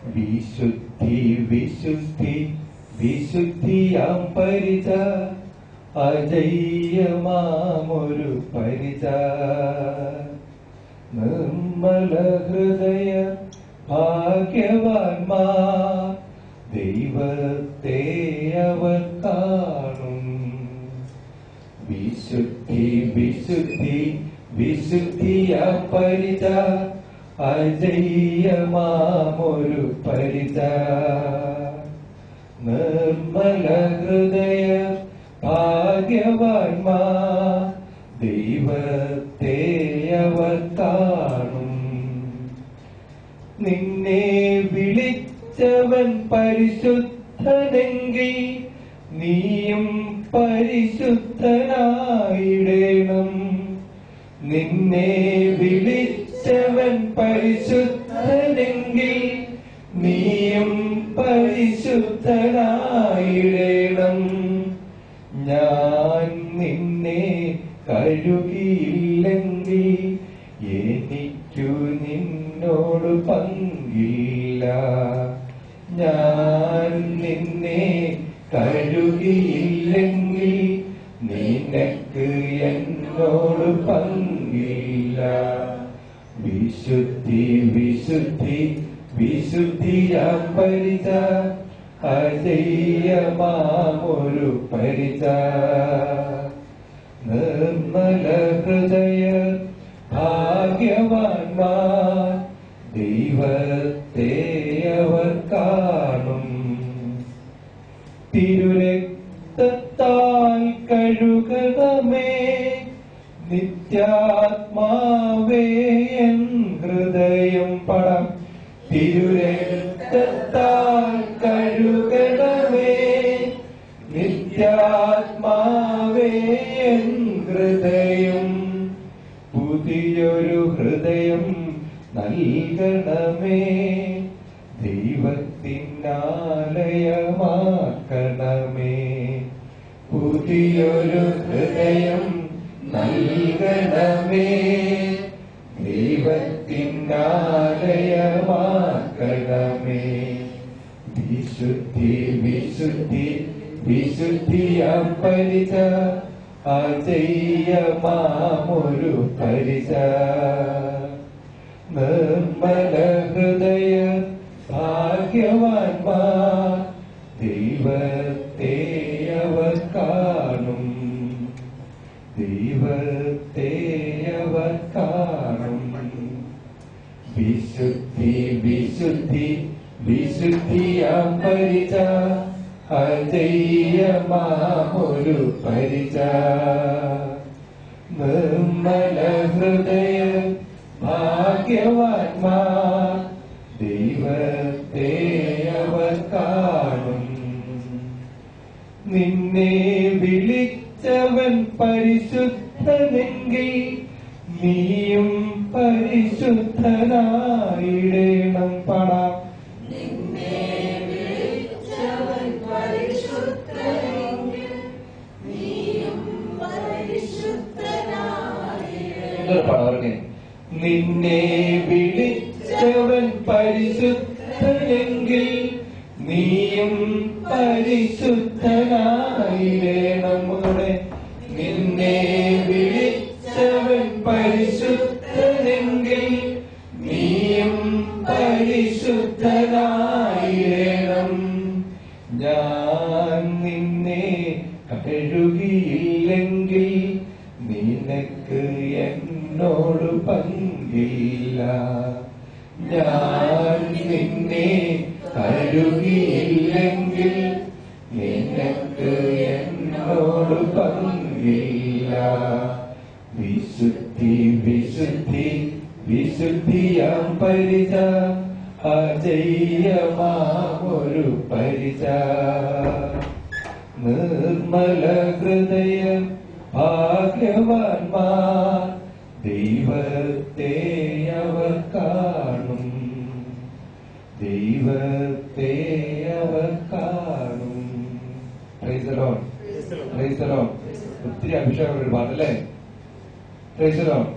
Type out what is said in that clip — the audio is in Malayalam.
വിശുദ്ധി വിശുദ്ധി വിശുദ്ധിയാം പരിച, അജയ്യമാമൊരു പരിച. നിർമ്മല ഹൃദയ ഭാഗ്യവാന്മാർ, ദൈവത്തെ അവർ കാണും. വിശുദ്ധി വിശുദ്ധി വിശുദ്ധിയാം പരിച, അജയ്യമാമൊരു പരിച. നിർമ്മല ഹൃദയ ഭാഗ്യവാന്മാർ, ദൈവത്തെ അവർ കാണും. നിന്നെ വിളിച്ചവൻ പരിശുദ്ധനെങ്കിൽ നീയും പരിശുദ്ധനായിടേണം. നിന്നെ വിളിച്ചവൻ പരിശുദ്ധനെങ്കിൽ നീയും പരിശുദ്ധനായിടേണം. ഞാൻ നിന്നെ കഴുകിയില്ലെങ്കിൽ എനിക്കു നിന്നോട് പങ്കില്ല. ഞാൻ നിന്നെ കഴുകിയില്ലെങ്കിൽ നിനക്ക് എന്നോട് പങ്കില്ല. വിശുദ്ധി വിശുദ്ധി വിശുദ്ധിയാം പരിച, അജയ്യമാമൊരു പരിച. നിർമ്മല ഹൃദയ ഭാഗ്യവാന്മാർ, ദൈവത്തെ അവർ കാണും. തിരുരക്തത്താൽ കഴുകണമേ നിത്യാത്മാവേ എൻ ഹൃദയം. പടം. തിരുരക്തത്താൽ കഴുകണമേ നിത്യാത്മാവേ എൻ ഹൃദയം. പുതിയൊരു ഹൃദയം നൽകണമേ, ദൈവത്തിനാലയമാക്കണമേ. പുതിയൊരു ഹൃദയം നൽകണമേ, ദൈവത്തിനാലയമാക്കണമേ. വിശുദ്ധി വിശുദ്ധി വിശുദ്ധിയാം പരിച, അജയ്യമാമൊരു പരിച. നിർമ്മല ഹൃദയ ഭാഗ്യവാന്മാർ, ദൈവത്തെ അവർ കാണും. ദൈവത്തെ അവർ കാണും. വിശുദ്ധി വിശുദ്ധി വിശുദ്ധിയാം പരിച, അജയ്യമാമൊരു പരിച. നിർമ്മല ഹൃദയ ഭാഗ്യവാന്മാർ, ദൈവത്തെ അവർ കാണും. നിന്നെ വിളിച്ചവൻ പരിശുദ്ധനെങ്കിൽ നീയും പരിശുദ്ധനായിടേണം. പടാം. നിന്നെ വിളിച്ചവൻ പരിശുദ്ധനെങ്കിൽ നീയും പരിശുദ്ധനായിടേണം. നിന്നെ വിളിച്ചവൻ പരിശുദ്ധനെങ്കിൽ നീയും പരിശുദ്ധനായിടേണം. നിന്നെ വിളിച്ചവൻ പരിശുദ്ധനെങ്കിൽ നീയും പരിശുദ്ധനായിടേണം. ഞാൻ നിന്നെ കഴുകിയില്ലെങ്കിൽ നിനക്ക് എന്നോട് പങ്കില്ല. ഞാൻ നിന്നെ കഴുകിയില്ലെങ്കിൽ നിനക്ക് എന്നോട് പങ്കില്ല. വിശുദ്ധി വിശുദ്ധി വിശുദ്ധിയാം പരിച, അജയ്യമാമൊരു പരിച. നിർമ്മല ഹൃദയ ഭാഗ്യവാന്മാർ, ദൈവത്തെ അവർ കാണും. ദൈവത്തെ അവർ കാണും. Praise the Lord. Praise the Lord. ഒത്തിരി അഭിഷേകമുള്ള ഒരു പാട്ടല്ലേ? Praise the Lord.